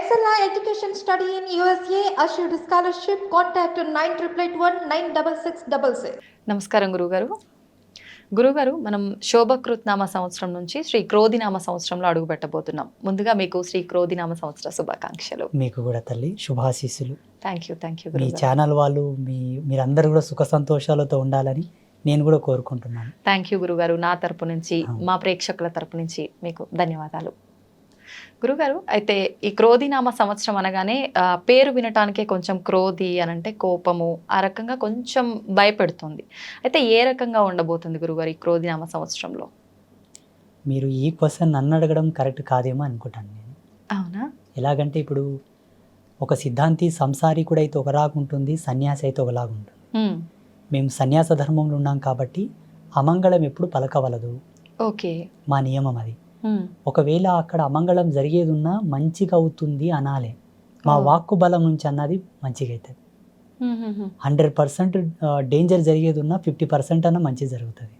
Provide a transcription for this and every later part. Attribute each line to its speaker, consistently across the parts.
Speaker 1: Excella Education Study in USA assured scholarship. Contact 9881
Speaker 2: నమస్కారం గురుగారు మనం శోభకృత్నామ సంవత్సరం నుంచి శ్రీ క్రోధినామ సంవత్సరంలో అడుగు పెట్టబోతున్నాం. ముందుగా మీకు శ్రీ క్రోధినామ సంవత్సర శుభాకాంక్షలు.
Speaker 3: మీకు కూడా తల్లి శుభాశీస్సులు.
Speaker 2: థ్యాంక్ యూ
Speaker 3: మీ ఛానల్ వాళ్ళు మీరందరూ కూడా సుఖ సంతోషాలతో ఉండాలని నేను కూడా కోరుకుంటున్నాను.
Speaker 2: థ్యాంక్ యూ గురుగారు. నా తరపు నుంచి మా ప్రేక్షకుల తరపు నుంచి మీకు ధన్యవాదాలు. గురుగారు, అయితే ఈ క్రోధినామ సంవత్సరం అనగానే పేరు వినటానికే కొంచెం క్రోధి అని అంటే కోపము, ఆ రకంగా కొంచెం భయపెడుతుంది. అయితే ఏ రకంగా ఉండబోతుంది గురుగారు ఈ క్రోధినామ సంవత్సరంలో?
Speaker 3: మీరు ఈ క్వశ్చన్ నన్ను అడగడం కరెక్ట్ కాదేమో అనుకుంటాను నేను.
Speaker 2: అవునా?
Speaker 3: ఎలాగంటే ఇప్పుడు ఒక సిద్ధాంతి సంసారికుడు అయితే ఒకలాగా ఉంటుంది, సన్యాసి అయితే ఒకలాగా ఉంటుంది. మేము సన్యాస ధర్మంలో ఉన్నాం కాబట్టి అమంగళం ఎప్పుడు పలకవలదు.
Speaker 2: ఓకే,
Speaker 3: మా నియమం అది. ఒకవేళ అక్కడ అమంగళం జరిగేది ఉన్నా మంచిగా అవుతుంది అనాలే. మా వాక్కు బలం నుంచి అన్నది మంచిగా అవుతుంది. 100% డేంజర్ జరిగేది ఉన్నా 50% అన్న మంచి జరుగుతుంది.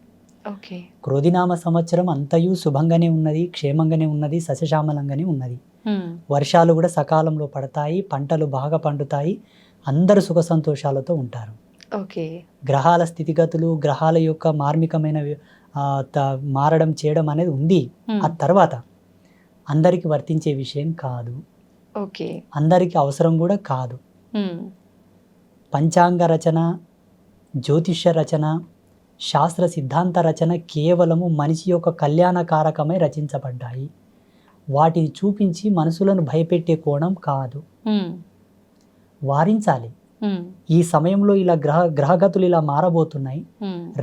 Speaker 3: క్రోధినామ సంవత్సరం అంతయు శుభంగానే ఉన్నది, క్షేమంగానే ఉన్నది, సస్యశ్యామలంగానే ఉన్నది. వర్షాలు కూడా సకాలంలో పడతాయి, పంటలు బాగా పండుతాయి, అందరూ సుఖ సంతోషాలతో ఉంటారు. గ్రహాల స్థితిగతులు, గ్రహాల యొక్క మార్మికమైన మారడం చేయడం అనేది ఉంది. ఆ తర్వాత అందరికి వర్తించే విషయం కాదు, అందరికి అవసరం కూడా కాదు. పంచాంగ రచన, జ్యోతిష్య రచన, శాస్త్ర సిద్ధాంత రచన కేవలము మనిషి యొక్క కళ్యాణకారకమై రచించబడ్డాయి. వాటిని చూపించి మనసులను భయపెట్టే కోణం కాదు, వారించాలి. ఈ సమయంలో ఇలా గ్రహగతులు ఇలా మారబోతున్నాయి,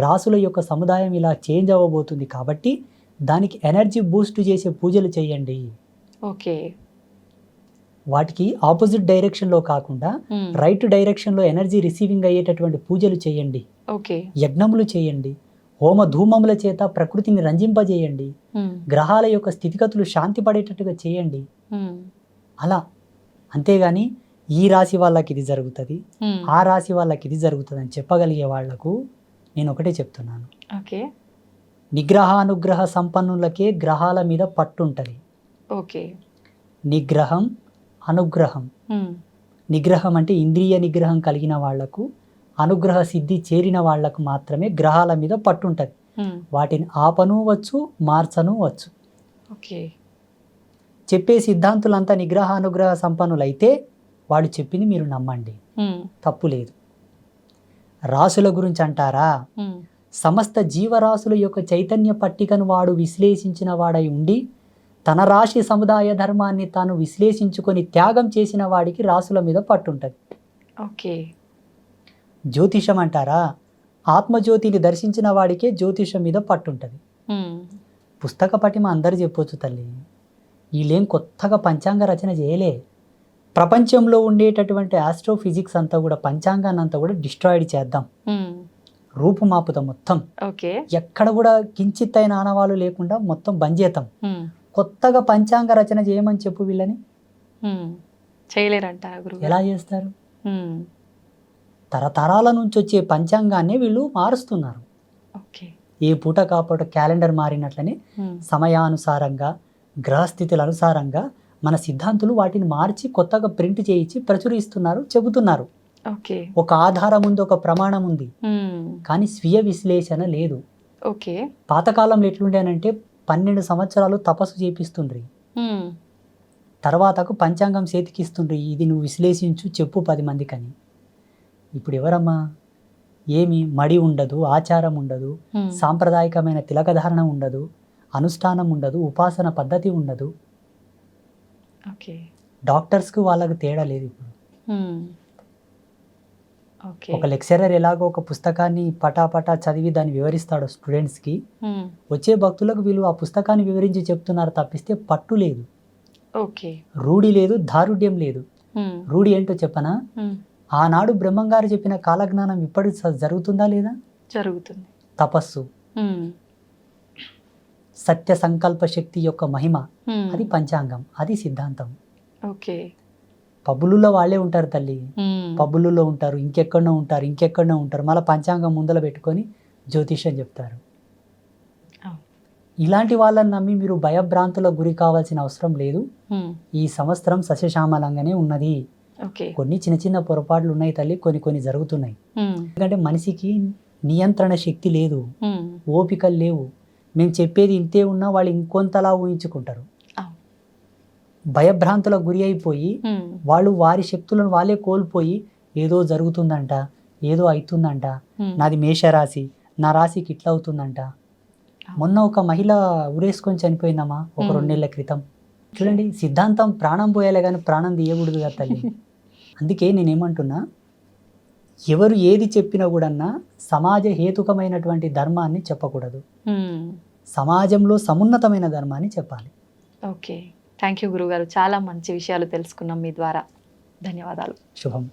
Speaker 3: రాసుల యొక్క సముదాయం ఇలా చేంజ్ అవ్వబోతుంది కాబట్టి దానికి ఎనర్జీ బూస్ట్ చేసే పూజలు చేయండి. వాటికి ఆపోజిట్ డైరెక్షన్లో కాకుండా రైట్ డైరెక్షన్లో ఎనర్జీ రిసీవింగ్ అయ్యేటటువంటి పూజలు చేయండి, యజ్ఞములు చేయండి, హోమ ధూమముల చేత ప్రకృతిని రంజింపజేయండి, గ్రహాల యొక్క స్థితిగతులు శాంతి పడేటట్టుగా చేయండి. అలా, అంతేగాని ఈ రాశి వాళ్ళకి ఇది జరుగుతుంది, ఆ రాశి వాళ్ళకి ఇది జరుగుతుంది అని చెప్పగలిగే వాళ్లకు నేను ఒకటే చెప్తున్నాను. నిగ్రహానుగ్రహ సంపన్నులకే గ్రహాల మీద పట్టుంటది. నిగ్రహం, అనుగ్రహం. నిగ్రహం అంటే ఇంద్రియ నిగ్రహం కలిగిన వాళ్లకు, అనుగ్రహ సిద్ధి చేరిన వాళ్లకు మాత్రమే గ్రహాల మీద పట్టుంటది. వాటిని ఆపను వచ్చు, మార్చను వచ్చు. చెప్పే సిద్ధాంతులంతా నిగ్రహానుగ్రహ సంపన్నులైతే వాడు చెప్పింది మీరు నమ్మండి, తప్పు లేదు. రాసుల గురించి అంటారా, సమస్త జీవరాశుల యొక్క చైతన్య పట్టికను వాడు విశ్లేషించిన వాడై ఉండి తన రాశి సముదాయ ధర్మాన్ని తాను విశ్లేషించుకొని త్యాగం చేసిన వాడికి రాసుల మీద పట్టుంటది. జ్యోతిషం అంటారా, ఆత్మజ్యోతిని దర్శించిన వాడికే జ్యోతిషం మీద పట్టుంటది. పుస్తక పటిమ అందరు చెప్పొచ్చు తల్లి, వీళ్ళేం కొత్తగా పంచాంగ రచన చేయలే. ప్రపంచంలో ఉండేటటువంటి ఆస్ట్రోఫిజిక్స్ అంతా కూడా, పంచాంగాన్ని అంతా కూడా డిస్ట్రాయిడ్ చేద్దాం, రూపుమాపుతాం మొత్తం. ఎక్కడ కూడా కించిత్ అయిన ఆనవాళ్ళు లేకుండా మొత్తం బంద్ చేద్దాం. కొత్తగా పంచాంగ రచన చేయమని చెప్పు వీళ్ళని,
Speaker 2: చేయలేరంటారు.
Speaker 3: ఎలా చేస్తారు? తరతరాల నుంచి వచ్చే పంచాంగాన్ని వీళ్ళు మారుస్తున్నారు. ఏ పూట కాపూట క్యాలెండర్ మారినట్లనే సమయానుసారంగా, గ్రహస్థితుల అనుసారంగా మన సిద్ధాంతులు వాటిని మార్చి కొత్తగా ప్రింట్ చేయించి ప్రచురిస్తున్నారు, చెబుతున్నారు. ఒక ఆధారం ఉంది, ఒక ప్రమాణం ఉంది, కానీ స్వీయ విశ్లేషణ లేదు. పాతకాలంలో ఎట్లుండేనంటే 12 సంవత్సరాలు తపస్సు చేపిస్తుండ్రి, తర్వాతకు పంచాంగం చేతికిస్తుండ్రి, ఇది నువ్వు విశ్లేషించు చెప్పు 10 మందికి అని. ఇప్పుడు ఎవరమ్మా, ఏమి మడి ఉండదు, ఆచారం ఉండదు, సాంప్రదాయకమైన తిలకధారణ ఉండదు, అనుష్ఠానం ఉండదు, ఉపాసన పద్ధతి ఉండదు. డాక్టర్స్కి వాళ్ళకి తేడా లేదు. ఇప్పుడు ఒక లెక్చరర్ ఎలాగో ఒక పుస్తకాన్ని పటాపటా చదివి దాన్ని వివరిస్తాడు స్టూడెంట్స్కి, వచ్చే భక్తులకు వీళ్ళు ఆ పుస్తకాన్ని వివరించి చెప్తున్నారు తప్పిస్తే పట్టు లేదు, రూఢి లేదు, దారుఢ్యం లేదు. రూఢి ఏంటో చెప్పనా, ఆనాడు బ్రహ్మంగారు చెప్పిన కాలజ్ఞానం ఇప్పటి జరుగుతుందా లేదా? జరుగుతుంది. తపస్సు, సత్య సంకల్ప శక్తి యొక్క మహిమ, అది పంచాంగం, అది సిద్ధాంతం. పబ్బులలో వాళ్ళే ఉంటారు తల్లి, పబ్బులలో ఉంటారు, ఇంకెక్కడో ఉంటారు, మళ్ళీ పంచాంగం ముందర పెట్టుకొని జ్యోతిష్యం చెప్తారు. ఇలాంటి వాళ్ళని నమ్మి మీరు భయభ్రాంతులకు గురి కావాల్సిన అవసరం లేదు. ఈ సంవత్సరం సస్యశ్యామలంగానే ఉన్నది.
Speaker 2: ఓకే.
Speaker 3: కొన్ని చిన్న చిన్న పొరపాట్లు ఉన్నాయి తల్లి, కొన్ని జరుగుతున్నాయి. ఎందుకంటే మనిషికి నియంత్రణ శక్తి లేదు, ఓపికలు లేవు. మేము చెప్పేది ఇంతే ఉన్నా వాళ్ళు ఇంకొంతలా ఊహించుకుంటారు. భయభ్రాంతులకు గురి అయిపోయి వాళ్ళు వారి శక్తులను వాళ్ళే కోల్పోయి ఏదో జరుగుతుందంట, ఏదో అవుతుందంట, నాది మేషరాశి, నా రాశికి ఇట్లా అవుతుందంట. మొన్న ఒక మహిళ ఉరేసుకొని చనిపోయిందమ్మా ఒక 2 నెలల క్రితం. చూడండి, సిద్ధాంతం ప్రాణం పోయాలే కానీ ప్రాణం తీయకూడదు కదా తల్లి. అందుకే నేనేమంటున్నా, ఎవరు ఏది చెప్పినా కూడా సమాజ హేతుకమైనటువంటి ధర్మాన్ని చెప్పకూడదు, సమాజంలో సమున్నతమైన ధర్మాన్ని చెప్పాలి.
Speaker 2: ఓకే, థ్యాంక్ యూ గురుగారు. చాలా మంచి విషయాలు తెలుసుకున్నాం మీ ద్వారా. ధన్యవాదాలు.
Speaker 3: శుభం.